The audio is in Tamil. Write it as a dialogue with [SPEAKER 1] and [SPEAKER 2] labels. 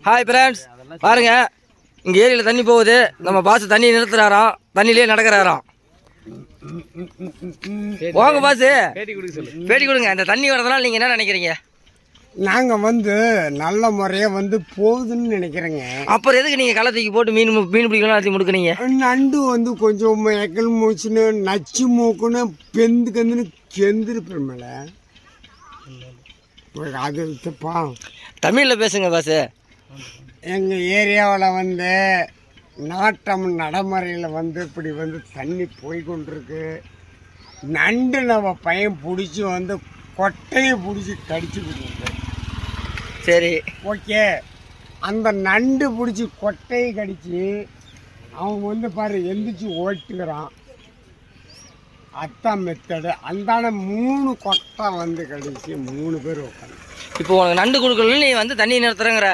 [SPEAKER 1] ஹாய் ஃப்ரெண்ட்ஸ், பாருங்க இங்கே ஏரியில் தண்ணி போகுது. நம்ம பாஸ் தண்ணி நிறுத்துறாராம், தண்ணியிலே நடக்கிறாராம். போங்க பாஸ், பேட்டி கொடுங்க. இந்த தண்ணி வரதுனால நீங்கள் என்ன நினைக்கிறீங்க?
[SPEAKER 2] நாங்கள் நல்ல முறையாக போகுதுன்னு நினைக்கிறேங்க.
[SPEAKER 1] அப்புறம் எதுக்கு நீங்கள் களத்துக்கு போட்டு மீன் பிடிக்கணும் அழைச்சி முடுக்குறீங்க?
[SPEAKER 2] நண்டு கொஞ்சம் எக்கல் மூச்சுன்னு நச்சு மூக்குன்னு கந்துன்னு கெந்துருப்பேன். அது
[SPEAKER 1] தமிழில் பேசுங்க பாஸ்.
[SPEAKER 2] எங்கள் ஏரியாவில் நாட்டம் நடைமுறையில் இப்படி தண்ணி போய் கொண்டிருக்கு. நண்டு நம்ம பையன் பிடிச்சி கொட்டையை பிடிச்சி கடிச்சு கொடுத்துருக்கு.
[SPEAKER 1] சரி,
[SPEAKER 2] ஓகே. அந்த நண்டு பிடிச்சி கொட்டையை கடிச்சு அவங்க பாரு எந்திரிச்சு ஓட்டுக்கிறான். அத்தான் மெத்தடு. அந்தான 3 கொட்டை கடிச்சு 3 பேர் உட்காந்து.
[SPEAKER 1] இப்போ உனக்கு நண்டு கொடுக்கலன்னு நீ தண்ணி நிறுத்துறங்கிற